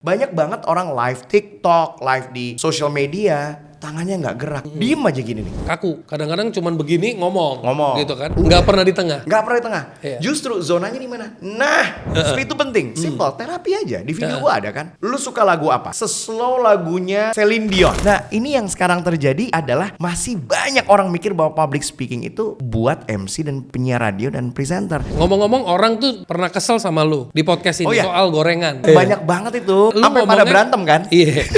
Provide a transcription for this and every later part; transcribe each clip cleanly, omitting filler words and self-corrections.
Banyak banget orang live TikTok, live di social media, tangannya nggak gerak. Diem aja gini nih. Kaku. Kadang-kadang cuman begini ngomong. Ngomong. Gitu kan. Nggak pernah di tengah. Nggak pernah di tengah. Iya. Justru zonanya di mana? Nah, speed itu penting. Simple, terapi aja. Di video gua ada kan. Lu suka lagu apa? Seslow lagunya Celine Dion. Nah, ini yang sekarang terjadi adalah masih banyak orang mikir bahwa public speaking itu buat MC dan penyiar radio dan presenter. Ngomong-ngomong, orang tuh pernah kesel sama lu di podcast ini Oh, iya? soal gorengan. Banyak banget itu. Lu Sampai pada ngomongnya- berantem kan? Iya.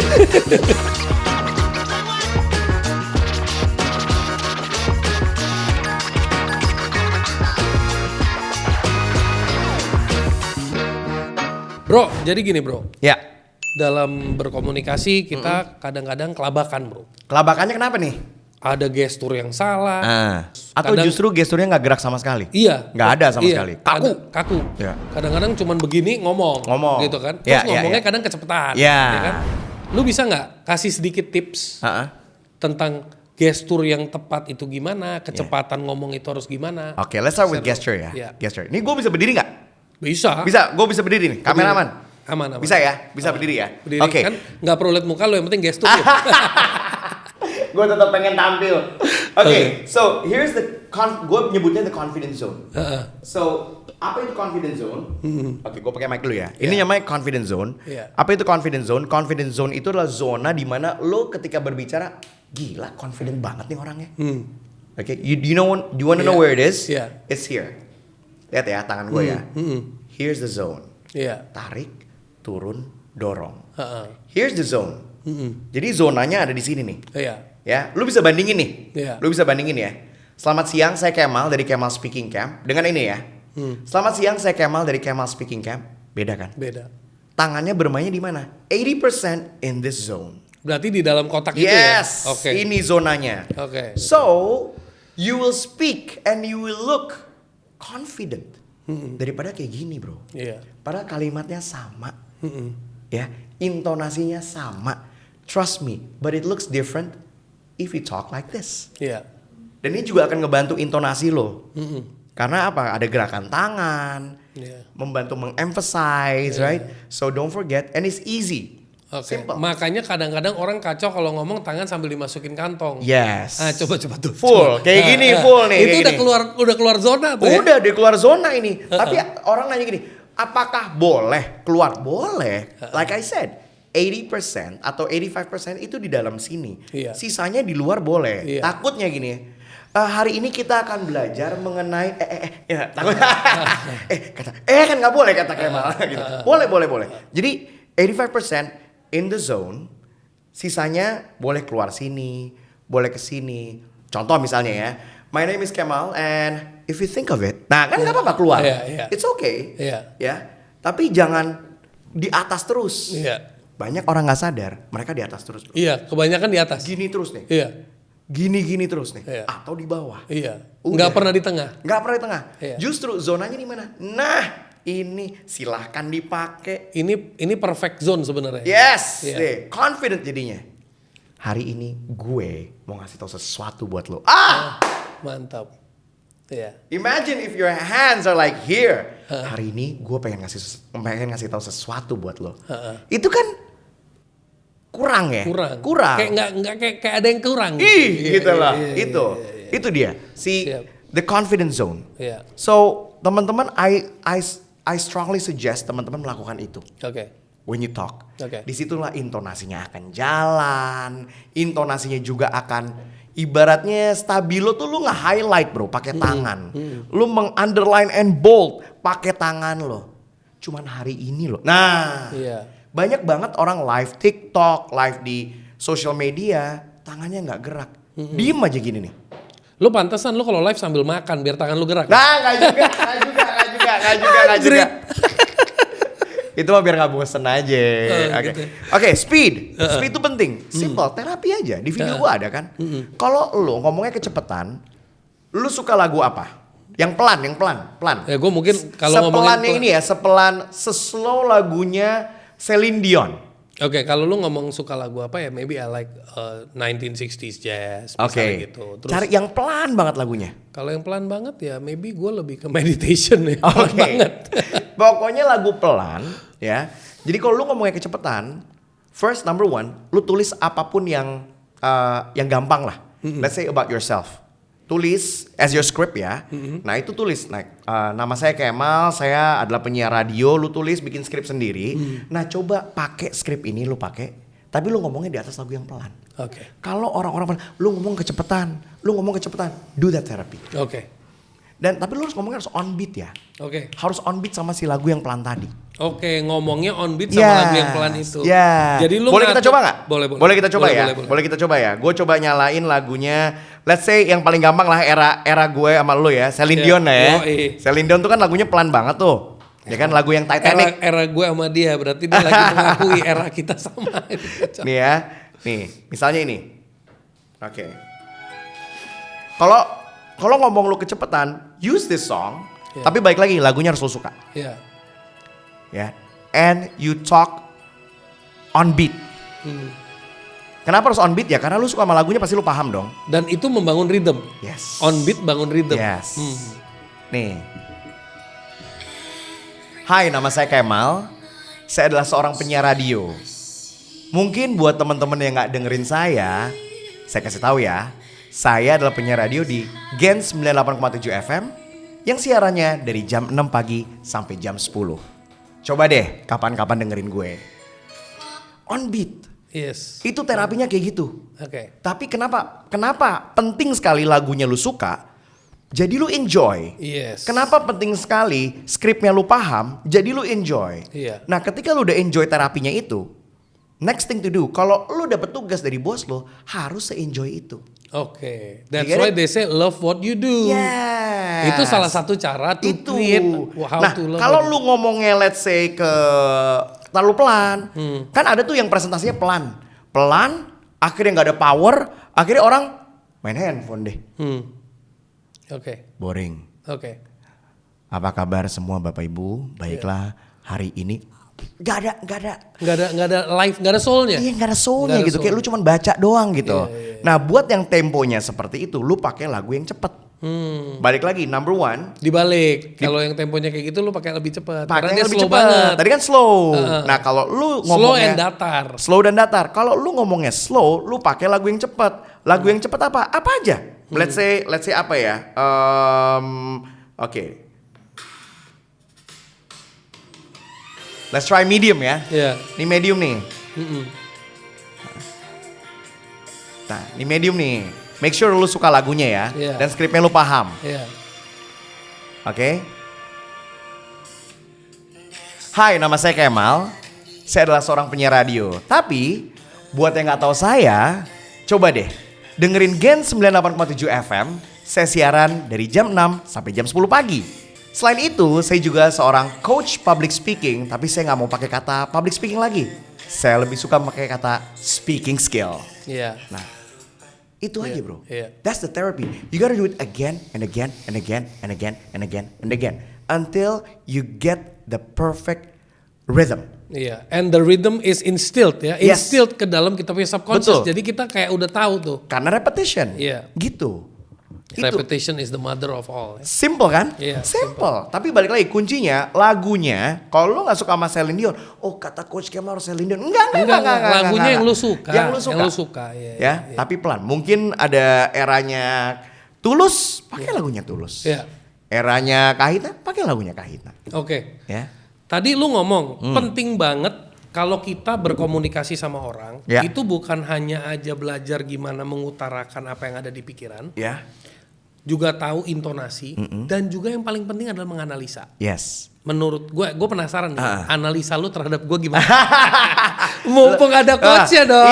Bro, jadi gini bro. Ya. Dalam berkomunikasi kita kadang-kadang kelabakan bro. Kelabakannya kenapa nih? Ada gestur yang salah. Atau Kadang- justru gesturnya nggak gerak sama sekali? Iya. Nggak ada sama Iya. sekali. Kaku. Kaku. Ya. Kadang-kadang cuman begini ngomong. Gitu kan. Terus Ya, ya, ngomongnya ya. kadang kecepatan. Ya. Kan? Lu bisa nggak kasih sedikit tips tentang gestur yang tepat itu gimana, kecepatan ngomong itu harus gimana? Oke, let's start with Share. gesture ya. Iya. Gesture. Ini gue bisa berdiri nggak? Bisa. Bisa, gue bisa berdiri nih. Kameraman. Aman. Bisa ya? Bisa berdiri ya? Berdiri Oke. kan nggak perlu lihat muka lo, yang penting gestur. Ya. Gue tetap pengen tampil. Oke, so here's the gue nyebutnya the confidence zone. So apa itu confidence zone? Oke, gue pakai mic dulu ya. Ini namanya confidence zone. Iya. Apa itu confidence zone? Confidence zone itu adalah zona di mana lo ketika berbicara, gila confident banget nih orangnya. Oke, you wanna know where it is? Iya. It's here. Lihat ya tangan gue ya. Here's the zone. Iya. Tarik, turun, dorong. Here's the zone. Jadi zonanya ada di sini nih. Iya. Ya, lu bisa bandingin nih. Iya. Lu bisa bandingin ya. Selamat siang, saya Kemal dari Kemal Speaking Camp. Dengan ini ya. Selamat siang, saya Kemal dari Kemal Speaking Camp. Beda kan? Beda. Tangannya bermainnya di mana? 80% in this zone. Berarti di dalam kotak itu ya? Yes, Oke. ini zonanya. Oke. So, you will speak and you will look confident. Daripada kayak gini bro. Iya. Padahal kalimatnya sama. Ya, intonasinya sama. Trust me, but it looks different if you talk like this. Iya. Dan ini juga akan ngebantu intonasi lo. Karena apa? Ada gerakan tangan, Iya. membantu mengemphasize, right? So don't forget, and it's easy. Oke. Simple. Makanya kadang-kadang orang kacau kalau ngomong tangan sambil dimasukin kantong. Yes. Coba tuh. Full, Coba. kayak gini, full nih. Itu kayak udah gini. keluar zona tuh. Ya? Udah di keluar zona ini. Tapi orang nanya gini, apakah boleh keluar? Boleh. Like I said, 80% atau 85% itu di dalam sini. Iya. Sisanya di luar boleh. Iya. Takutnya gini. Hari ini kita akan belajar mengenai ya, takut kan nggak boleh kata Kemal gitu. Boleh. Jadi 85% in the zone, sisanya boleh keluar sini, boleh ke sini. Contoh misalnya ya, my name is Kemal and if you think of it, nah kan nggak apa-apa keluar, Iya. it's okay, Iya. ya. Tapi jangan di atas terus. Iya. Banyak orang nggak sadar, mereka di atas terus. Bro. Iya, kebanyakan di atas. Gini terus nih. Iya. Gini terus nih, Iya. atau di bawah. Iya. Udah. Nggak pernah di tengah. Nggak pernah di tengah. Iya. Justru zonanya di mana? Nah, ini silahkan dipakai. Ini perfect zone sebenarnya. Yes, Iya. deh, confident jadinya. Hari ini gue mau ngasih tahu sesuatu buat lo. Mantap. Iya. Imagine if your hands are like here. Hari ini gue pengen ngasih tahu sesuatu buat lo. Itu kan kurang ya? Kurang. Kayak ada yang kurang. Gitu lah. Iya. Itu dia. Siap. The confidence zone. Iya. So, teman-teman, I strongly suggest teman-teman melakukan itu. Oke. When you talk. Oke. Disitulah intonasinya akan jalan. Intonasinya juga akan ibaratnya stabilo tuh lu nge-highlight bro pakai tangan. Lu meng-underline and bold pakai tangan lo. Cuman hari ini lo. Nah, Iya. banyak banget orang live TikTok, live di social media, tangannya nggak gerak. Diem aja gini nih. Lu pantesan lu kalau live sambil makan biar tangan lu gerak. Nah, nggak juga. Itu mah biar nggak bosen aja. Oke, speed itu penting. Simple, terapi aja. Di video gua ada kan. Kalau lu ngomongnya kecepatan, lu suka lagu apa? Yang pelan. Ya gue mungkin kalau sepelannya ngomongin ini ya, seslow lagunya Celine Dion. Oke, kalau lu ngomong suka lagu apa ya, maybe I like 1960s jazz, misalnya gitu. Terus Cari yang pelan banget lagunya. kalau yang pelan banget ya, maybe gue lebih ke meditation ya. Pelan Oke. banget. Pokoknya lagu pelan ya. Jadi kalau lu ngomongnya kecepatan, first number one, lu tulis apapun yang gampang lah. Let's say about yourself. Tulis as your script ya. Nah itu tulis, nama saya Kemal, saya adalah penyiar radio. Lu tulis bikin skrip sendiri. Nah coba pakai skrip ini lu pakai, tapi lu ngomongnya di atas lagu yang pelan. Oke. Kalau orang-orang pelan, lu ngomong kecepatan, do that therapy. Oke. Dan tapi lu harus ngomongnya harus on beat ya. Oke. Harus on beat sama si lagu yang pelan tadi. Oke, ngomongnya on beat sama lagu yang pelan itu. Jadi lu boleh kita coba nggak? Boleh kita coba ya. Boleh kita coba ya. Gue coba nyalain lagunya. Let's say yang paling gampang lah era gue sama lu ya. Celine Dion lah ya. Celine Dion tuh kan lagunya pelan banget tuh. Ya kan lagu yang Titanic. Era gue sama dia berarti dia lagi mengakui era kita sama. Nih ya. Nih, misalnya ini. Oke. Kalau ngomong lu kecepatan, use this song. Tapi balik lagi lagunya harus lu suka. Iya. Ya. And you talk on beat. Kenapa harus on beat ya? Karena lu suka sama lagunya pasti lu paham dong. Dan itu membangun rhythm. Yes. On beat bangun rhythm. Yes. Nih. Hai, nama saya Kemal. Saya adalah seorang penyiar radio. Mungkin buat teman-teman yang nggak dengerin saya kasih tahu ya. Saya adalah penyiar radio di Gen 98,7 FM yang siarannya dari jam 6 pagi sampai jam 10. Coba deh kapan-kapan dengerin gue. On beat. Yes. Itu terapinya kayak gitu. Oke. Tapi kenapa penting sekali lagunya lu suka? Jadi lu enjoy. Yes. Kenapa penting sekali skripnya lu paham? Jadi lu enjoy. Iya. Nah, ketika lu udah enjoy terapinya itu, next thing to do, kalau lu dapet tugas dari bos lu, harus se-enjoy itu. Oke. That's why they say love what you do. Yes. Itu salah satu cara to create how to love. Kalau lu ngomongnya let's say terlalu pelan, kan ada tuh yang presentasinya pelan, akhirnya nggak ada power, akhirnya orang main handphone deh. Oke. Boring. Oke. Apa kabar semua Bapak Ibu? Baiklah, hari ini Gak ada live, gak ada soulnya. Iya, gak ada soulnya gitu. Kayak lu cuma baca doang gitu. Nah, buat yang temponya seperti itu, lu pakai lagu yang cepet. Balik lagi, number one. Dibalik, kalau yang temponya kayak gitu lu pakai lebih cepat. Karena dia Lebih slow cepet. banget. Tadi kan slow. Nah, kalau lu ngomongnya slow dan datar. Kalau lu ngomongnya slow, lu pakai lagu yang cepet. Lagu yang cepet apa? Apa aja? Let's say apa ya? Oke. Let's try medium ya. Iya. Ini medium nih. Nah, ini medium nih. Make sure lu suka lagunya ya. Yeah. Dan skripnya lu paham. Iya. Oke. Hai, nama saya Kemal. Saya adalah seorang penyiar radio. Tapi, buat yang gak tahu saya, coba deh dengerin Gen 98,7 FM. Saya siaran dari jam 6 sampai jam 10 pagi. Selain itu, saya juga seorang coach public speaking, tapi saya nggak mau pakai kata public speaking lagi. Saya lebih suka pakai kata speaking skill. Iya. Nah, itu aja bro. Yeah. That's the therapy. You gotta do it again and again and again and again and again and again until you get the perfect rhythm. Iya. And the rhythm is instilled ya, instilled ke dalam kita punya subconscious. Betul. Jadi kita kayak udah tahu tuh. Karena repetition. Iya. Gitu. Repetition is the mother of all. Ya. Simple kan? Iya, simple. Tapi balik lagi kuncinya lagunya. Kalau lu nggak suka sama Celine Dion, oh kata Coach Kemal harus Celine Dion. Enggak. Lagunya yang lu suka. Yang lu suka. Ya. Tapi pelan. Mungkin ada eranya Tulus, pakai lagunya Tulus. Iya. Eranya Kahitna, pakai lagunya Kahitna. Oke. Ya. Tadi lu ngomong penting banget kalau kita berkomunikasi sama orang, itu bukan hanya aja belajar gimana mengutarakan apa yang ada di pikiran. Ya. Juga tahu intonasi dan juga yang paling penting adalah menganalisa. Yes. Menurut gue penasaran nih, analisa lu terhadap gue gimana? Mumpung ada coachnya dong.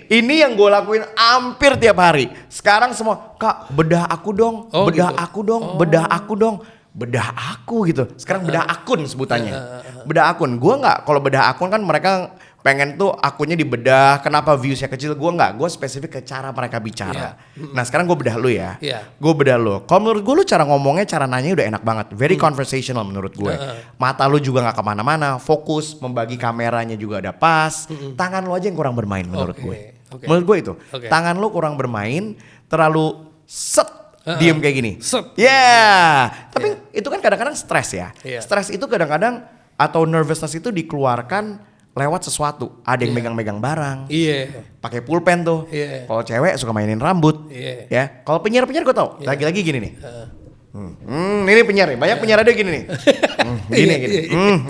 Ini yang gue lakuin hampir tiap hari. Sekarang semua, Kak bedah aku dong, bedah aku dong. Bedah aku gitu. Sekarang bedah akun sebutannya. Bedah akun. Gue nggak. Kalau bedah akun kan mereka pengen tuh akunnya dibedah. Kenapa viewsnya kecil? Gue nggak. Gue spesifik ke cara mereka bicara. Nah sekarang gue bedah lu ya. Gue bedah lu. Kalau menurut gue lu cara ngomongnya, cara nanya udah enak banget. Very conversational menurut gue. Mata lu juga nggak kemana-mana. Fokus. Membagi kameranya juga udah pas. Tangan lu aja yang kurang bermain menurut gue. Menurut gue itu. Tangan lu kurang bermain. Terlalu set. Diem kayak gini. Set. Tapi itu kan kadang-kadang stres ya. Stres itu kadang-kadang atau nervousness itu dikeluarkan lewat sesuatu. Ada yang megang-megang barang. Iya. Pakai pulpen tuh. Iya. Kalau cewek suka mainin rambut. Iya. Ya. Kalau penyiar-penyiar gue tau. Lagi-lagi gini nih. Ini penyiar nih. Banyak penyiar ada gini nih. Gini.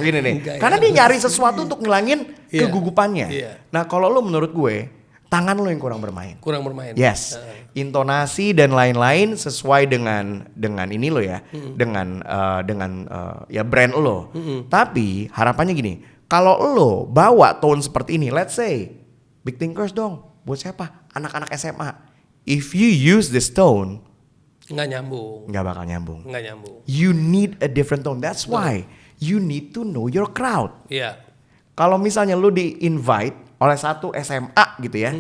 Gini nih. Karena dia nyari sesuatu untuk ngilangin kegugupannya. Iya. Nah kalau lo menurut gue, tangan lo yang kurang bermain. Kurang bermain. Yes. Intonasi dan lain-lain sesuai dengan ini lo ya. Dengan ya brand lo. Tapi harapannya gini. Kalau lo bawa tone seperti ini, let's say Big Thinkers dong, buat siapa? Anak-anak SMA. If you use this tone, nggak nyambung. nggak bakal nyambung. Nggak nyambung. You need a different tone. That's why you need to know your crowd. Iya. Kalau misalnya lo di-invite oleh satu SMA gitu ya,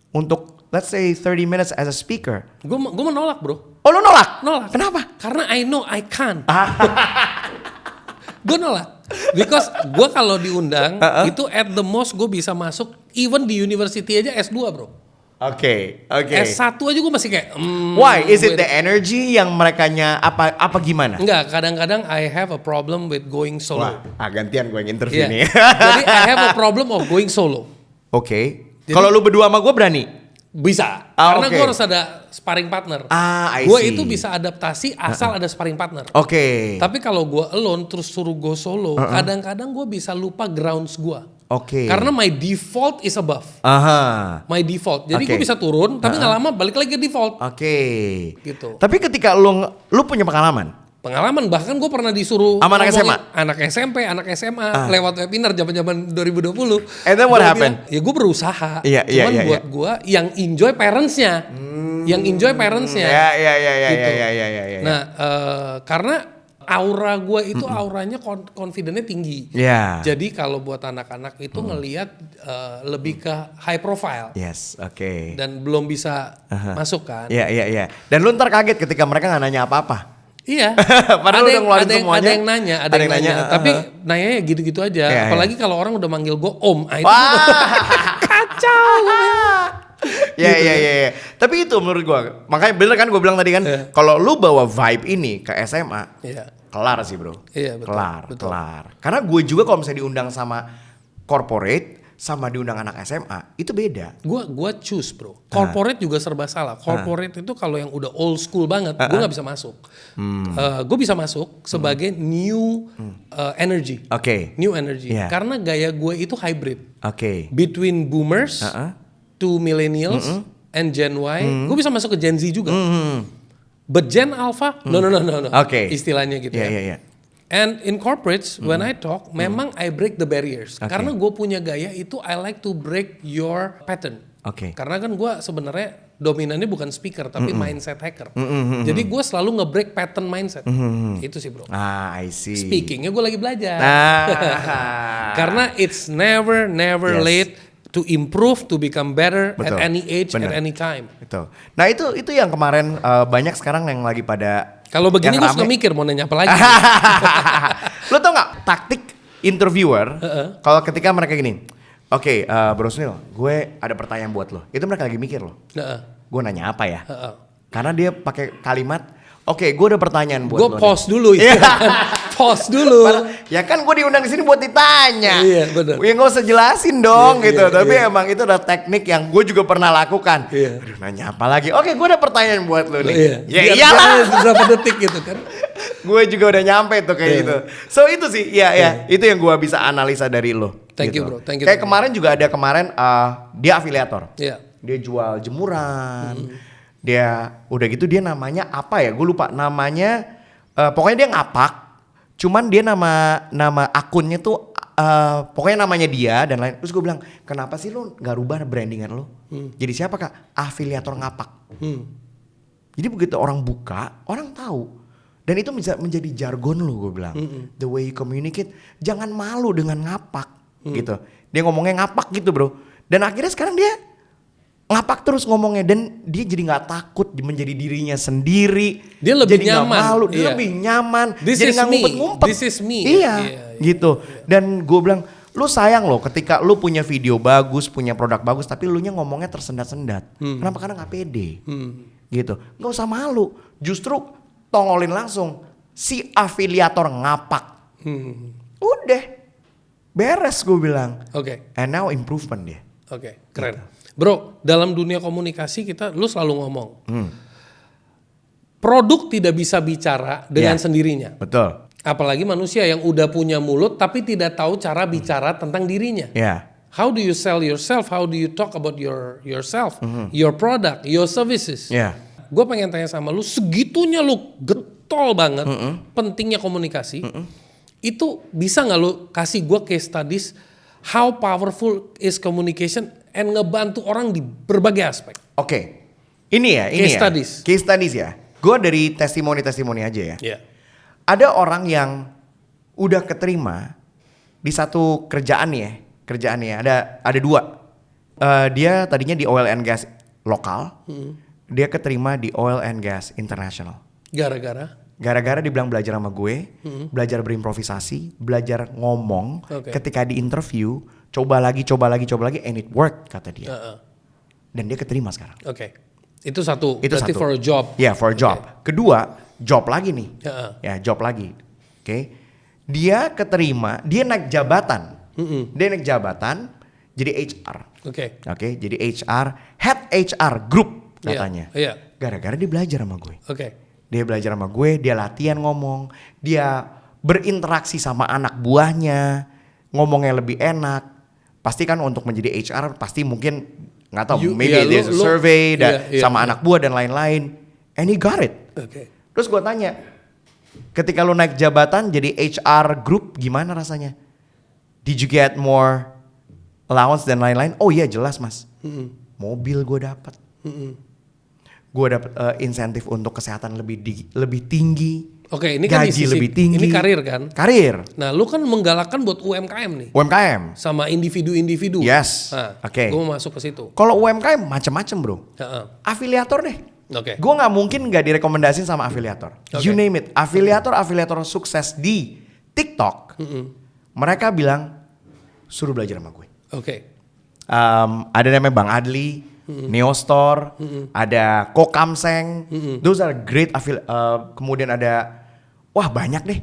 untuk let's say 30 minutes as a speaker. Gue menolak bro. Oh lo nolak? Nolak. Kenapa? Karena I know I can't. Gue nolak. Because gue kalau diundang itu at the most gue bisa masuk even di university aja S2 bro. Oke. S1 aja gue masih kayak Why? Is it the energy yang merekanya apa gimana? Enggak, kadang-kadang I have a problem with going solo. Wah, gantian gue yang interview Iya. nih. Jadi I have a problem of going solo. Oke. Jadi- Kalau lu berdua sama gue berani? Bisa. Ah, Karena oke. gue harus ada sparring partner. I Gue see. itu bisa adaptasi asal ada sparring partner. Oke. Tapi kalau gue alone terus suruh gue solo, kadang-kadang gue bisa lupa grounds gue. Oke. Karena my default is above. Aha. My default. Jadi Oke. gue bisa turun, tapi nggak lama balik lagi ke default. Oke. Gitu. Tapi ketika lu punya pengalaman? Pengalaman bahkan gue pernah disuruh Sama anak ngomongin SMA? anak SMP, anak SMA lewat webinar zaman-zaman 2020. And then what Gua happened? bilang, ya gue berusaha. Iya, Cuman iya, buat gue yang enjoy parentsnya, yang enjoy parentsnya. Ya. Gitu. Ya. Nah, karena aura gue itu auranya confidentnya tinggi. Ya. Jadi kalau buat anak-anak itu ngelihat lebih ke high profile Yes, oke. dan belum bisa masuk kan. Iya. Dan lu ntar kaget ketika mereka nggak nanya apa-apa. Iya. Padahal udah ngeluarin semuanya. Ada yang nanya, ada yang nanya. Tapi nanyanya gitu-gitu aja. Iya, Apalagi kalau orang udah manggil gue om, itu Wah. kacau. Iya. Tapi itu menurut gua, makanya bener kan gua bilang tadi kan, kalau lu bawa vibe ini ke SMA, Iya. kelar sih bro. Iya, betul, betul. Kelar. Karena gue juga kalau misalnya diundang sama corporate, sama diundang anak SMA, itu beda. Gua choose bro. Corporate juga serba salah. Corporate itu kalau yang udah old school banget, gue nggak bisa masuk. Gue bisa masuk sebagai new energy. Oke. New energy. Iya. Karena gaya gue itu hybrid. Oke. Between boomers to millennials and Gen Y. Gue bisa masuk ke Gen Z juga. But Gen Alpha, no. Oke. Istilahnya gitu ya. Iya. And in corporates, when I talk, memang I break the barriers. Okay. Karena gue punya gaya itu, I like to break your pattern. Oke. Karena kan gue sebenarnya dominannya bukan speaker, tapi mindset hacker. Jadi gue selalu nge-break pattern mindset. Itu sih bro. I see. Speakingnya gue lagi belajar. Karena Karena it's never Yes. late to improve, to become better Betul. at any age, Bener. at any time. itu. Nah itu yang kemarin banyak sekarang yang lagi pada. Kalau begini yang gue suka rame. mikir mau nanya apa lagi. Lo tau nggak taktik interviewer kalau ketika mereka gini, oke, Bro Sunil, gue ada pertanyaan buat lo. Itu mereka lagi mikir lo. Gue nanya apa ya? Karena dia pakai kalimat, oke, gue ada pertanyaan buat Gue lo. pause dulu ya. Pause dulu. Ya kan gue diundang di sini buat ditanya. Iya, bener. Ya nggak usah jelasin dong Iya, gitu. iya, Tapi iya. emang itu adalah teknik yang gue juga pernah lakukan. Iya. Aduh, nanya apa lagi? Oke, gue ada pertanyaan buat lo nih. Iya. Ya Biar iyalah. berapa detik gitu kan. Gue juga udah nyampe tuh kayak Iya. gitu. So itu sih, ya itu yang gue bisa analisa dari lo. Thank you, gitu. bro. Thank you. Kayak kemarin juga ada dia afiliator. Iya. Dia jual jemuran. Dia udah gitu dia namanya apa ya? Gue lupa namanya. Pokoknya dia ngapak. Cuman dia nama akunnya tuh pokoknya namanya dia dan lain. Terus gue bilang, kenapa sih lo nggak rubah brandingan lo? Jadi siapa kak? Afiliator ngapak. Jadi begitu orang buka, orang tahu. Dan itu bisa menjadi jargon lo, gue bilang. The way you communicate, jangan malu dengan ngapak gitu. Dia ngomongnya ngapak gitu bro. Dan akhirnya sekarang dia ngapak terus ngomongnya dan dia jadi nggak takut menjadi dirinya sendiri. Dia lebih jadi nggak nyaman. malu, dia Iya. lebih nyaman. This jadi is nggak me. ngumpet-ngumpet. This is me. Iya, Iya. gitu. Dan gue bilang, lu sayang loh ketika lu punya video bagus, punya produk bagus, tapi lu nya ngomongnya tersendat-sendat. Kenapa? Karena nggak pede. Gitu. Nggak usah malu. Justru tongolin langsung si afiliator ngapak. Udah. Beres gue bilang. Oke. And now improvement dia. Oke, keren. Bro, dalam dunia komunikasi lu selalu ngomong. Produk tidak bisa bicara dengan sendirinya. Betul. Apalagi manusia yang udah punya mulut tapi tidak tahu cara bicara tentang dirinya. Ya. How do you sell yourself? How do you talk about yourself, your product, your services? Ya. Gue pengen tanya sama lu, segitunya lu getol banget pentingnya komunikasi. Itu bisa nggak lu kasih gue case studies how powerful is communication and ngebantu orang di berbagai aspek? Oke. Ini ya. Case studies. Case studies ya. Gue dari testimoni aja ya. Yeah. Ada orang yang udah keterima di satu kerjaannya ada dua. Dia tadinya di oil and gas lokal, dia keterima di oil and gas international. Gara-gara dibilang belajar sama gue, belajar berimprovisasi, belajar ngomong. Ketika di interview, coba lagi, and it worked kata dia. Dan dia keterima sekarang. Itu satu. Berarti for a job. Ya, for a job. Kedua, job lagi nih. Ya, job lagi. Oke. Dia keterima, dia naik jabatan. Dia naik jabatan jadi HR. Oke, jadi HR, head HR group katanya. Gara-gara dia belajar sama gue. Dia belajar sama gue, dia latihan ngomong, dia berinteraksi sama anak buahnya, ngomongnya lebih enak. Pasti kan untuk menjadi HR pasti mungkin nggak tahu, maybe there's a survey sama anak buah dan lain-lain. And he got it. Terus gue tanya, ketika lu naik jabatan jadi HR group gimana rasanya? Did you get more allowance dan lain-lain? Oh iya jelas mas. Mobil gue dapat. Gue dapat insentif untuk kesehatan lebih tinggi. Ini kan gaji lebih tinggi. Ini karir kan? Karir. Nah, lu kan menggalakkan buat UMKM nih. UMKM. Sama individu-individu. Yes. Gue mau masuk ke situ. Kalau UMKM macam-macam bro. Afiliator deh. Gue nggak mungkin nggak direkomendasin sama afiliator. You name it. Afiliator sukses di TikTok. Mereka bilang suruh belajar sama gue. Ada namanya Bang Adli. Neostore, ada Kokamseng, those are great kemudian ada, wah banyak deh.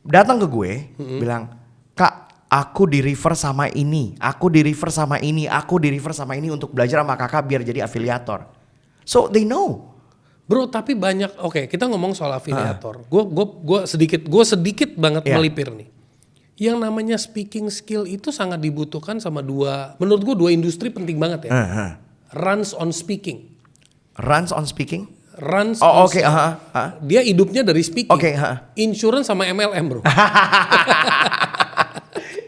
Datang ke gue, bilang, Kak, aku di refer sama ini, aku di refer sama ini untuk belajar sama kakak biar jadi afiliator. So they know. Bro, tapi banyak, kita ngomong soal afiliator. Gue sedikit banget melipir nih. Yang namanya speaking skill itu sangat dibutuhkan sama menurut gue dua industri penting banget ya. Runs on speaking. Dia hidupnya dari speaking. Insurance sama MLM bro.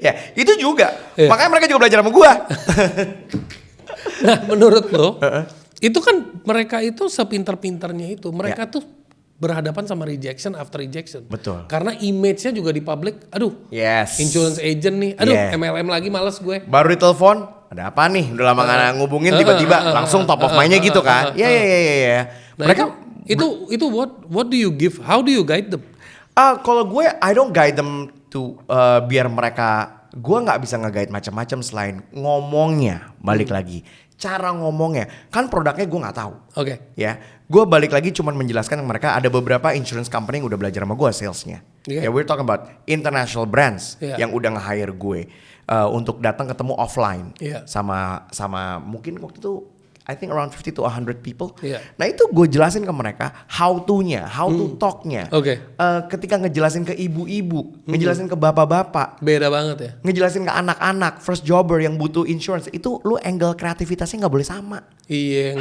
Ya itu juga. Makanya mereka juga belajar sama gue. Nah menurut lo, itu kan mereka itu sepinter-pinternya itu. Mereka tuh berhadapan sama rejection after rejection. Betul. Karena image-nya juga di public, yes. Insurance agent nih, MLM lagi males gue. Baru ditelepon, ada apa nih? Udah lama gak ngubungin, tiba-tiba langsung top of mind-nya gitu kan. Iya. Nah, mereka itu what do you give? How do you guide them? Kalau gue, I don't guide them to biar mereka, gue nggak bisa nge-guide macam-macam selain ngomongnya. Balik lagi. Cara ngomongnya, kan produknya gue nggak tahu. Ya, gue balik lagi cuman menjelaskan ke mereka ada beberapa insurance company yang udah belajar sama gue salesnya. Ya, we're talking about international brands yang udah nge-hire gue untuk datang ketemu offline sama mungkin waktu itu I think around 50 to 100 people. Nah itu gue jelasin ke mereka how to talk-nya. Ketika ngejelasin ke ibu-ibu, ngejelasin ke bapak-bapak. Beda banget ya. Ngejelasin ke anak-anak, first jobber yang butuh insurance. Itu lu angle kreativitasnya gak boleh sama. Iya,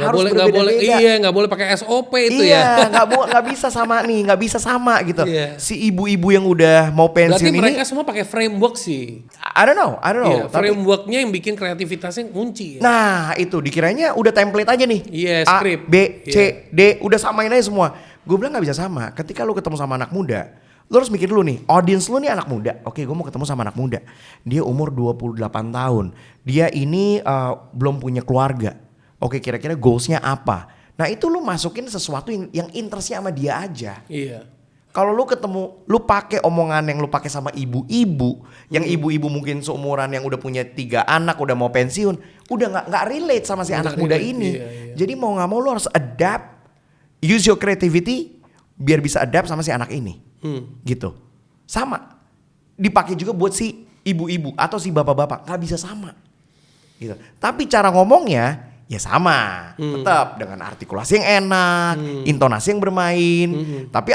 nggak boleh pakai SOP itu ya. Iya, nggak bisa sama gitu. Si ibu-ibu yang udah mau pensiun ini. Berarti mereka semua pakai framework sih. I don't know. Frameworknya yang bikin kreativitasnya kunci. Nah itu dikiranya udah template aja nih. A, script. B, C, D, udah samain aja semua. Gue bilang nggak bisa sama. Ketika lu ketemu sama anak muda, lu harus mikir dulu nih, audience lu nih anak muda. Oke, gue mau ketemu sama anak muda. Dia umur 28 tahun. Dia ini belum punya keluarga. Oke, kira-kira goalsnya apa? Nah itu lu masukin sesuatu yang interestnya sama dia aja. Iya. Kalau lu ketemu, lu pakai omongan yang lu pakai sama ibu-ibu, yang ibu-ibu mungkin seumuran yang udah punya 3 anak, udah mau pensiun, udah nggak relate sama si anak muda ini. Jadi mau nggak mau lu harus adapt, use your creativity, biar bisa adapt sama si anak ini, gitu. Sama. dipakai juga buat si ibu-ibu atau si bapak-bapak, nggak bisa sama. Gitu. Tapi cara ngomongnya ya sama, tetap dengan artikulasi yang enak, intonasi yang bermain. Tapi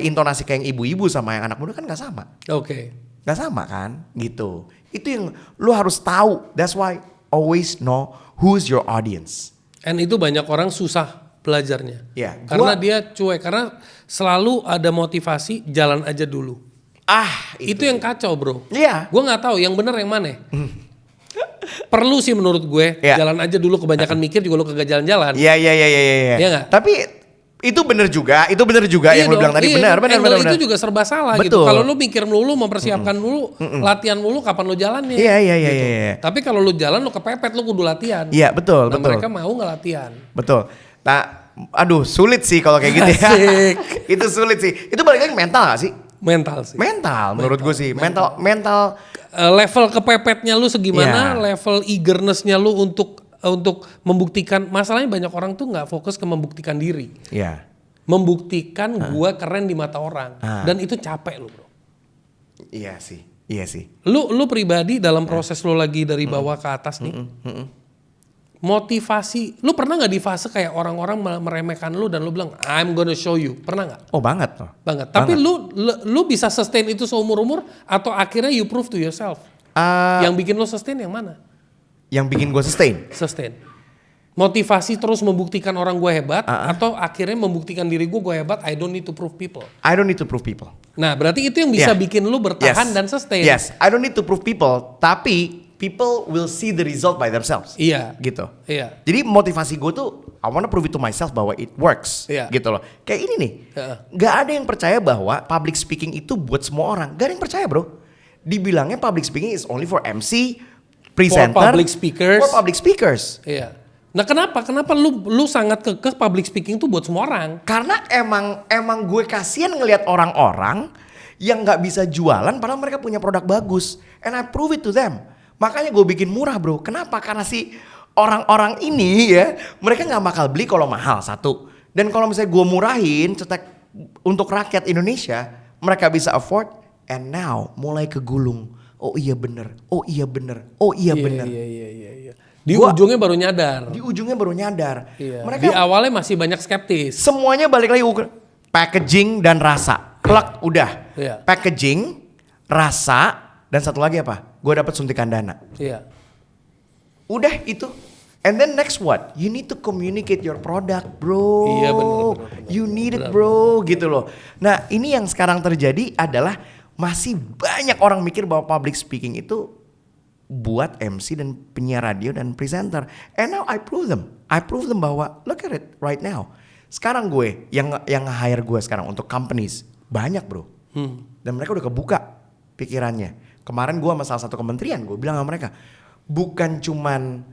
intonasi kayak yang ibu-ibu sama yang anak muda kan nggak sama. Oke. Nggak sama kan, gitu. Itu yang lu harus tahu. That's why always know who's your audience. And itu banyak orang susah belajarnya. Ya, Karena dia cuek, karena selalu ada motivasi jalan aja dulu. Itu yang kacau bro. Iya. Gue nggak tahu yang benar yang mana. Perlu sih menurut gue jalan aja dulu, kebanyakan mikir juga lu kagak jalan-jalan. Iya. Iya nggak? Tapi itu bener juga Iya yang lu bilang tadi benar. Itu juga serba salah gitu. Kalau lu mikir melulu, mempersiapkan dulu, latihan mulu, kapan lu jalannya? Iya. Gitu. Tapi kalau lu jalan, lu kepepet, lu kudu latihan. Iya betul. Mereka mau nggak latihan? Betul. Nah, aduh sulit sih kalau kayak gitu ya. Itu sulit sih. Itu balik lagi mental gak sih? Mental sih. Mental menurut gue sih. Mental. Level kepepetnya lu segimana, level eagerness-nya lu untuk membuktikan. Masalahnya banyak orang tuh nggak fokus ke membuktikan diri. Iya. Membuktikan gua keren di mata orang. Dan itu capek lu bro. Iya sih. Lu pribadi dalam proses lu lagi dari bawah ke atas nih. Motivasi, lu pernah nggak di fase kayak orang-orang meremehkan lu dan lu bilang I'm gonna show you, pernah nggak? Oh banget loh. Banget. Tapi lu bisa sustain itu seumur-umur atau akhirnya you prove to yourself? Yang bikin lu sustain yang mana? Yang bikin gue sustain? Sustain. Motivasi terus membuktikan orang gue hebat atau akhirnya membuktikan diri gue hebat, I don't need to prove people. I don't need to prove people. Nah berarti itu yang bisa bikin lu bertahan dan sustain. Yes, I don't need to prove people, tapi people will see the result by themselves. Iya. Gitu. Iya. Jadi motivasi gue tuh I wanna prove it to myself bahwa it works. Iya. Gitu loh. Kayak ini nih. Gak ada yang percaya bahwa public speaking itu buat semua orang. Gak ada yang percaya bro. Dibilangnya public speaking is only for MC, presenter, for public speakers. Iya. Nah kenapa lu sangat kekeh public speaking tuh buat semua orang? Karena emang gue kasihan ngelihat orang-orang yang nggak bisa jualan padahal mereka punya produk bagus, and I prove it to them. Makanya gue bikin murah bro. Kenapa? Karena si orang-orang ini ya mereka nggak bakal beli kalau mahal satu. Dan kalau misalnya gue murahin cetek untuk rakyat Indonesia, mereka bisa afford. And now mulai kegulung. Oh iya bener. Iya. Di ujungnya baru nyadar. Iya. Mereka di awalnya masih banyak skeptis. Semuanya balik lagi packaging dan rasa. Plak udah. Iya. Packaging, rasa, dan satu lagi apa? Gue dapat suntikan dana. Iya. Udah itu. And then next what? You need to communicate your product, bro. Iya benar. You need it, bro. Gitu loh. Nah ini yang sekarang terjadi adalah masih banyak orang mikir bahwa public speaking itu buat MC dan penyiar radio dan presenter. And now I prove them. Bahwa look at it right now. Sekarang gue yang hire gue sekarang untuk companies banyak bro. Dan mereka udah kebuka pikirannya. Kemarin gue sama salah satu kementerian gue bilang sama mereka bukan cuman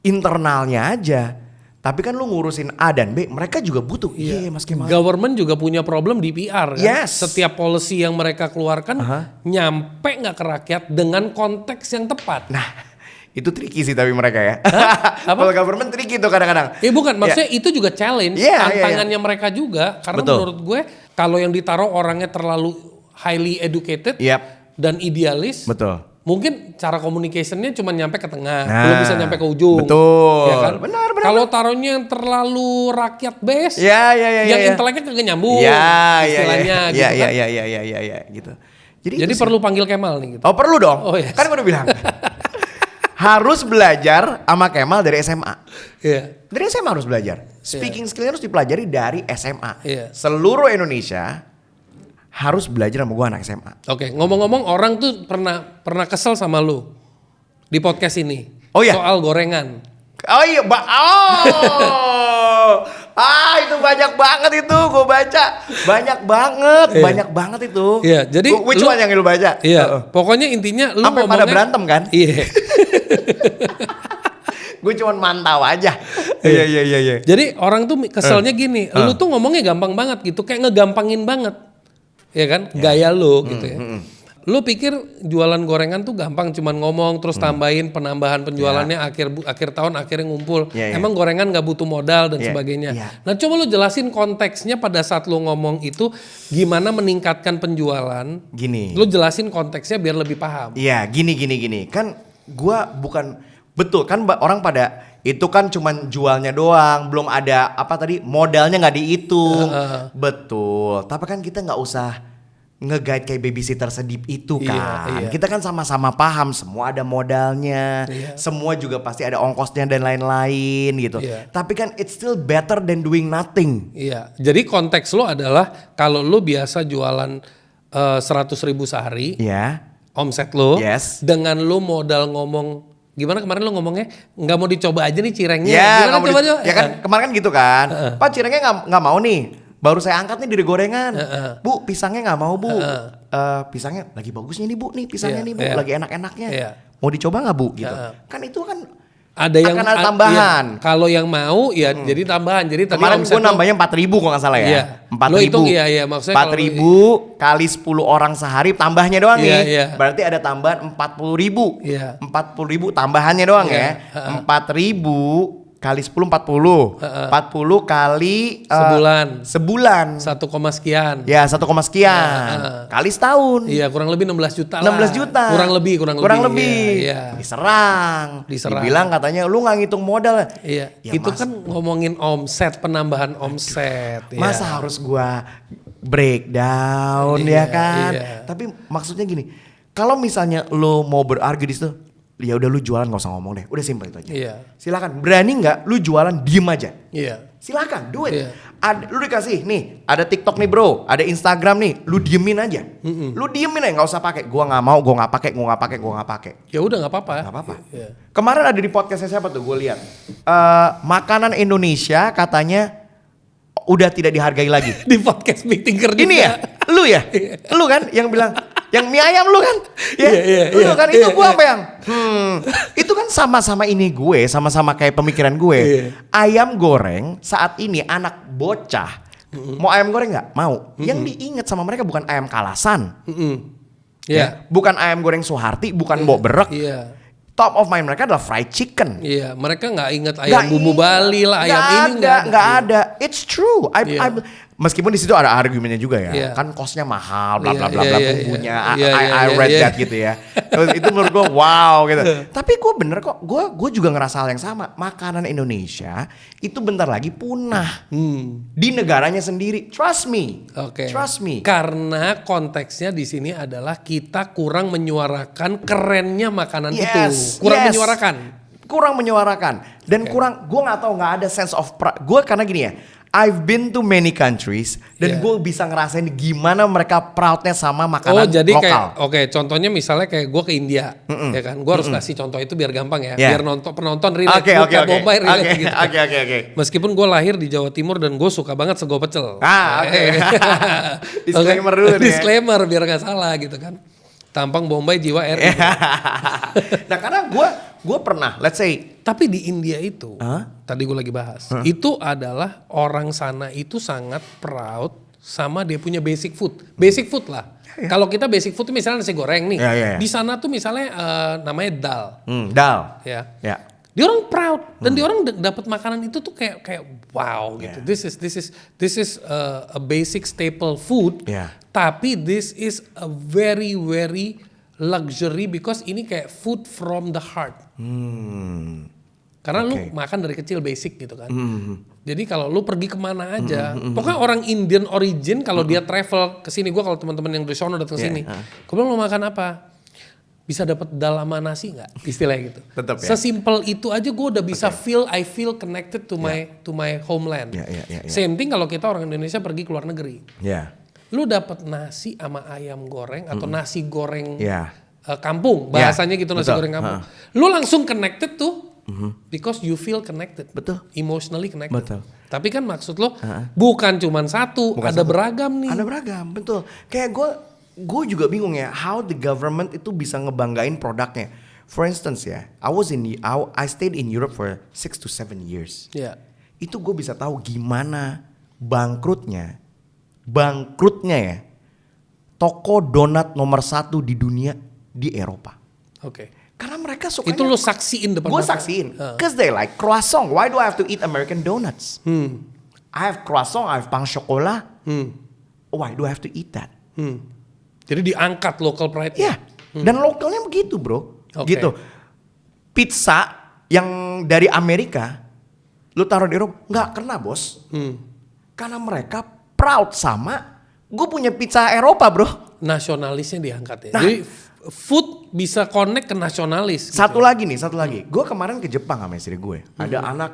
internalnya aja. Tapi kan lu ngurusin A dan B, mereka juga butuh. Iya, Mas Kemal. Government juga punya problem di PR kan. Yes. Setiap policy yang mereka keluarkan nyampe nggak ke rakyat dengan konteks yang tepat. Nah, itu tricky sih tapi mereka ya. Apa? Kalau government tricky tuh kadang-kadang. Bukan, maksudnya itu juga challenge. Tantangannya mereka juga. Karena menurut gue kalau yang ditaruh orangnya terlalu highly educated dan idealis. Betul. Mungkin cara communicationnya cuma nyampe ke tengah, belum bisa nyampe ke ujung. Betul. Ya kan? Benar. Kalau taruhnya yang terlalu rakyat base, yang inteleknya kagak nyambung, istilahnya gitu kan. Iya, gitu. Jadi perlu panggil Kemal nih. Gitu. Oh perlu dong. Oh, yes. Kan gue udah bilang. Harus belajar sama Kemal dari SMA. Iya. Dari SMA harus belajar. Speaking skillnya harus dipelajari dari SMA. Iya. Seluruh Indonesia harus belajar sama gue anak SMA. Oke, ngomong-ngomong orang tuh pernah kesel sama lu di podcast ini. Oh iya. Soal gorengan. Oh iya, itu banyak banget itu gue baca. Banyak banget itu. Iya, jadi which one yang lu baca? Iya, pokoknya intinya lu sampai pada berantem kan? Iya. Gue cuma mantau aja. Iya. Jadi orang tuh keselnya gini, lu tuh ngomongnya gampang banget gitu, kayak ngegampangin banget. Ya kan, gaya lu gitu ya. Lu pikir jualan gorengan tuh gampang cuman ngomong terus tambahin penambahan penjualannya akhir tahun akhirnya ngumpul. Emang gorengan nggak butuh modal dan sebagainya. Nah coba lu jelasin konteksnya pada saat lu ngomong itu gimana meningkatkan penjualan. Gini. Lu jelasin konteksnya biar lebih paham. Iya, gini. Kan gua bukan betul kan orang pada itu kan cuman jualnya doang, belum ada apa tadi modalnya nggak dihitung. Betul. Tapi kan kita nggak usah nge-guide kayak babysitter sedip itu kan. Kita kan sama-sama paham semua ada modalnya, semua juga pasti ada ongkosnya dan lain-lain gitu. Tapi kan it's still better than doing nothing. Iya. Jadi konteks lo adalah kalau lo biasa jualan 100.000 sehari, omset lo, dengan lo modal ngomong. Gimana kemarin lo ngomongnya nggak mau dicoba aja nih cirengnya? Gimana coba? Ya kan kemarin kan gitu kan. Pak cirengnya nggak mau nih. Baru saya angkat nih dari gorengan. Bu pisangnya nggak mau bu. Pisangnya lagi bagusnya nih bu. Nih pisangnya nih bu. Lagi enak-enaknya. Mau dicoba nggak bu? Gitu. Kan itu kan ada yang akan ada tambahan. Kalau yang mau ya jadi tambahan. Jadi tadi kemarin gue nambahnya 4.000 kalau nggak salah ya. 4.000. Maksudnya 4.000 kali 10 orang sehari tambahnya doang nih. Berarti ada tambahan 40.000. 40.000 tambahannya doang ya. 4.000 kali 10 40. 40 kali sebulan 1, sekian. Ya 1, sekian. Kali setahun. Iya kurang lebih 16 juta lah. 16 juta. Kurang lebih. Iya. Diserang. Dibilang katanya lu nggak ngitung modal. Iya. Ya, itu kan ngomongin omset, penambahan omset. Masa harus gua breakdown ya kan. Tapi maksudnya gini. Kalau misalnya lu mau berargu di situ, ya udah lu jualan nggak usah ngomong deh, udah simpel itu aja. Silakan, berani nggak lu jualan diem aja. Silakan, do it. Lu dikasih nih, ada TikTok nih bro, ada Instagram nih, lu diemin aja. Lu diemin aja, nggak usah pakai. Gua nggak mau, gua nggak pakai. Ya udah nggak apa-apa. Kemarin ada di podcastnya siapa tuh, gue lihat makanan Indonesia katanya udah tidak dihargai lagi. Di podcast meeting kerja. Ini ya, lu kan yang bilang. Yang mie ayam lu kan? Lu kan itu gua apa yang? Itu kan sama-sama ini gue, sama-sama kayak pemikiran gue. Ayam goreng saat ini anak bocah mau ayam goreng nggak? Mau. Yang diingat sama mereka bukan ayam Kalasan. Bukan ayam goreng Suharti, bukan Mbok Berek. Top of mind mereka adalah fried chicken. Mereka nggak ingat ayam bumbu Bali lah, ayam ini nggak ada. It's true. Meskipun di situ ada argumennya juga ya, kan costnya mahal, bla bla bla bla bumbunya. I read that gitu ya. Terus itu menurut gue wow gitu. Tapi gue bener kok, gue juga ngerasa hal yang sama. Makanan Indonesia itu bentar lagi punah di negaranya sendiri. Trust me. Trust me. Karena konteksnya di sini adalah kita kurang menyuarakan kerennya makanan itu. Kurang menyuarakan. Dan kurang, gue nggak tahu, nggak ada sense of pride. Gue karena gini ya. I've been to many countries dan gue bisa ngerasain gimana mereka proudnya sama makanan lokal. Jadi kayak contohnya misalnya kayak gue ke India, ya kan? Gue harus kasih contoh itu biar gampang ya, biar penonton relate. Bombay relate gitu. Meskipun gue lahir di Jawa Timur dan gue suka banget sego pecel. Disclaimer dulu nih. Disclaimer biar gak salah gitu kan. Tampang Bombay jiwa RI. Nah karena gue pernah, let's say. Tapi di India itu, tadi gue lagi bahas, itu adalah orang sana itu sangat proud sama dia punya basic food. Basic food lah. Kalau kita basic food misalnya nasi goreng nih. Di sana tuh misalnya namanya dal. Dal. Dia orang proud dan dia orang dapat makanan itu tuh kayak wow gitu. This is a basic staple food. Tapi this is a very very luxury because ini kayak food from the heart. Karena lu makan dari kecil basic gitu kan. Jadi kalau lu pergi kemana aja, pokoknya orang Indian origin kalau dia travel ke sini, gua kalau teman-teman yang dari sono datang ke sini, gua bilang mau makan apa? Bisa dapat dal sama nasi nggak? Istilahnya gitu. Tetap, ya. Sesimpel itu aja gue udah bisa I feel connected to my homeland. Same thing kalau kita orang Indonesia pergi ke luar negeri. Lu dapat nasi sama ayam goreng atau nasi goreng kampung, bahasanya gitu, nasi goreng kampung. Lu langsung connected tuh because you feel connected. Emotionally connected. Tapi kan maksud lo bukan cuma satu, ada beragam nih. Ada beragam, betul. Kayak gue juga bingung ya, how the government itu bisa ngebanggain produknya. For instance ya, I stayed in Europe for 6 to 7 years. Itu gue bisa tahu gimana bangkrutnya ya toko donat nomor 1 di dunia di Eropa. Oke. Karena mereka sukanya. Itu lo saksiin depan Gue mata. saksiin. Cause they like croissant. Why do I have to eat American donuts? I have croissant, I have pain chocolat. Why do I have to eat that? Jadi diangkat local pride. Iya. Dan lokalnya begitu bro. Oke. Gitu. Pizza yang dari Amerika, lu taruh di Eropa, nggak kena bos. Karena mereka proud sama, gue punya pizza Eropa bro. Nasionalisnya diangkat ya. Nah. Jadi food bisa connect ke nasionalis. Satu lagi. Gue kemarin ke Jepang sama istri gue. Ada anak,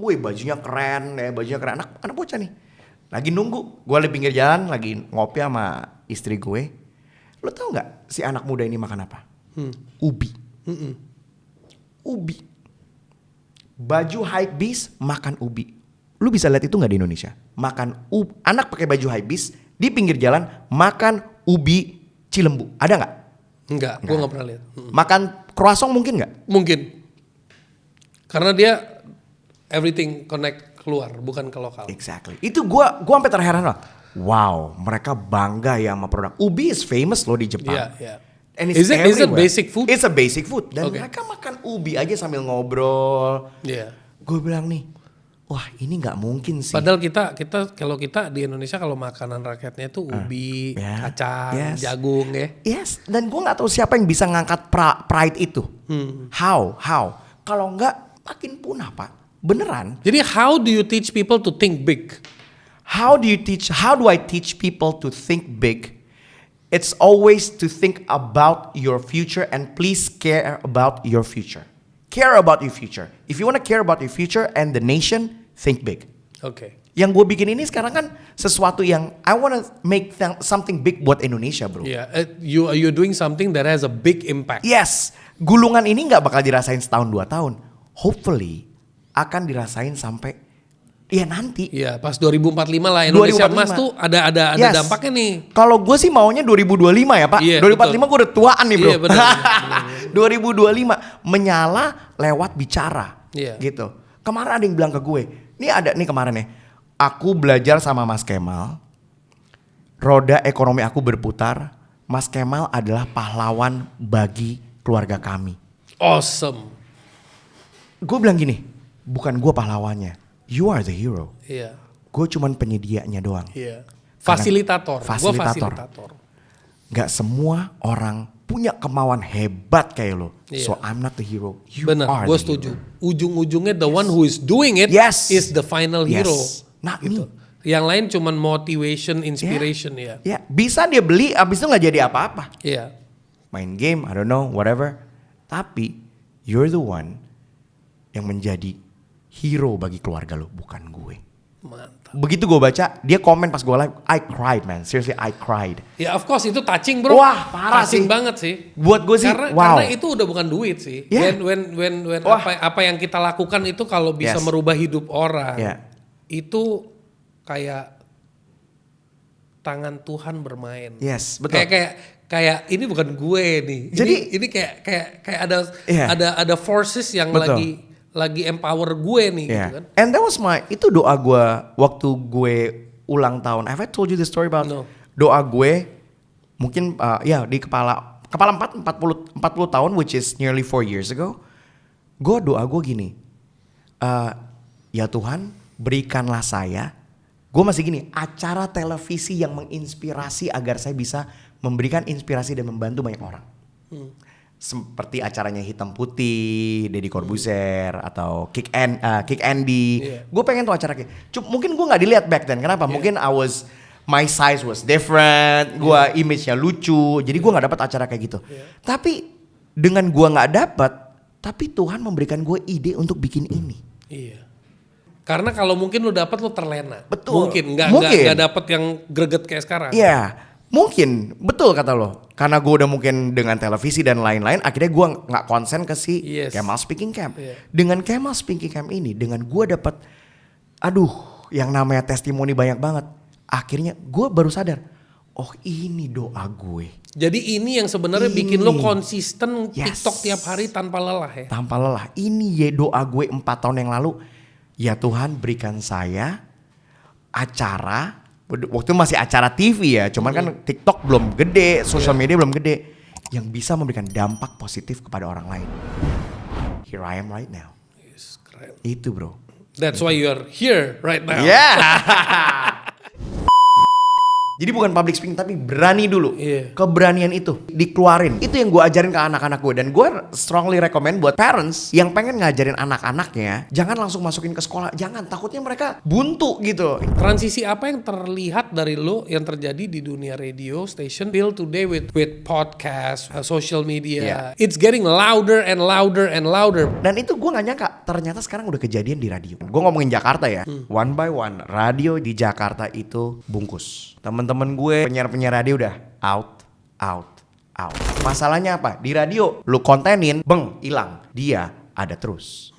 wih bajunya keren, anak bocah nih. Lagi nunggu, gue di pinggir jalan, lagi ngopi sama istri gue. Lo tau nggak si anak muda ini makan apa? Ubi. Ubi. Baju hypebeast makan ubi. Lu bisa lihat itu nggak di Indonesia? Anak pakai baju hypebeast di pinggir jalan makan ubi Cilembu. Ada nggak? Enggak, gue nggak pernah lihat. Makan croissant mungkin nggak? Mungkin. Karena dia everything connect keluar, bukan ke lokal. Exactly. Itu gua sampai terheran loh. Wow, mereka bangga ya sama produk. Ubi is famous loh di Jepang. Iya. And Is it everywhere. basic food? It's a basic food. Dan Okay. mereka makan ubi aja sambil ngobrol. Iya. Gue bilang nih, wah ini nggak mungkin sih. Padahal kita kalau kita di Indonesia kalau makanan rakyatnya itu ubi, Yeah. kacang, Yes. jagung ya. Yes, dan gue nggak tahu siapa yang bisa ngangkat pride itu. How? Kalau nggak makin punah pak. Beneran. Jadi how do you teach people to think big? How do I teach people to think big? It's always to think about your future and please care about your future. Care about your future. If you want to care about your future and the nation, think big. Oke. Yang gue bikin ini sekarang kan sesuatu yang I want to make something big buat Indonesia bro. Yeah, you're doing something that has a big impact. Yes, gulungan ini nggak bakal dirasain setahun 2 tahun. Hopefully akan dirasain sampai ya nanti. Iya, pas 2045 lah Indonesia 2045. Emas tuh ada Yes. dampaknya nih. Kalau gue sih maunya 2025 ya Pak. Iya, 2045 gue udah tuaan nih bro. Iya, benar. 2025 menyala lewat bicara. Iya. Gitu. Kemarin ada yang bilang ke gue, nih ada nih kemarin ya. Aku belajar sama Mas Kemal. Roda ekonomi aku berputar. Mas Kemal adalah pahlawan bagi keluarga kami. Awesome. Gue bilang gini, bukan gue pahlawannya. You are the hero. Iya. Gue cuman penyedianya doang. Iya. Fasilitator. Gua Fasilitator. fasilitator. Gak semua orang punya kemauan hebat kayak lo. Iya. So I'm not the hero. You Benar, are gue the setuju. hero. Ujung-ujungnya the one who is doing it Yes. is the final Yes. hero. Not Gitu. me. Yang lain cuman motivation, inspiration ya. Ya, bisa dia beli abis itu gak jadi apa-apa. Iya. Main game, I don't know, whatever. Tapi you're the one yang menjadi hero bagi keluarga lo, bukan gue. Mantap. Begitu gue baca, dia komen pas gue live, I cried man, seriously I cried. Ya of course itu touching bro. Wah, parah touching sih. banget sih. Buat gue sih, wow. Karena itu udah bukan duit sih. Yeah. When Wah. apa yang kita lakukan itu kalau bisa Yes. merubah hidup orang, Yeah. itu kayak tangan Tuhan bermain. Yes, betul. Kayak ini bukan gue nih. Jadi- ini kayak Yeah. ada forces yang Betul. lagi empower gue nih gitu Yeah. kan. And that was itu doa gue waktu gue ulang tahun. Have I told you the story about No. doa gue mungkin ya di kepala 40 tahun, which is nearly 4 years ago. Gue doa gue gini, ya Tuhan berikanlah saya, gue masih gini, acara televisi yang menginspirasi agar saya bisa memberikan inspirasi dan membantu banyak orang. Seperti acaranya Hitam Putih, Deddy Corbuzier atau Kick Andy. Yeah. Gue pengen tuh acara kayak. Mungkin gue nggak dilihat back then. Kenapa? Mungkin my size was different. Gue image-nya lucu. Jadi gue nggak dapat acara kayak gitu. Tapi dengan gue nggak dapat, tapi Tuhan memberikan gue ide untuk bikin ini. Iya. Karena kalau mungkin lu dapat lu terlena. Betul. Mungkin Mungkin. nggak dapat yang greget kayak sekarang. Iya, mungkin betul kata lo. Karena gue udah mungkin dengan televisi dan lain-lain, akhirnya gue nggak konsen ke si Yes. Kemal Speaking Camp. Iya. Dengan Kemal Speaking Camp ini, dengan gue dapat, yang namanya testimoni banyak banget. Akhirnya gue baru sadar, oh ini doa gue. Jadi ini yang sebenarnya bikin Ini. lu konsisten Yes. TikTok tiap hari tanpa lelah ya. Tanpa lelah. Ini ya doa gue 4 tahun yang lalu. Ya Tuhan berikan saya acara Waktu itu masih acara TV ya, cuman kan TikTok belum gede, sosial media belum gede. Yang bisa memberikan dampak positif kepada orang lain. Here I am right now. Yes, keren. Itu bro. That's why you are here right now. Yeah. Jadi bukan public speaking tapi berani dulu. Iya. Keberanian itu dikeluarin. Itu yang gue ajarin ke anak-anak gue. Dan gue strongly recommend buat parents yang pengen ngajarin anak-anaknya, jangan langsung masukin ke sekolah. Jangan, takutnya mereka buntu gitu. Transisi apa yang terlihat dari lo yang terjadi di dunia radio station till today with podcast, social media. Yeah. It's getting louder and louder and louder. Dan itu gue gak nyangka, ternyata sekarang udah kejadian di radio. Gue ngomongin Jakarta ya, one by one, radio di Jakarta itu bungkus. Temen-temen gue penyiar-penyiar radio udah out. Masalahnya apa? Di radio, lu kontenin, hilang. Dia ada terus.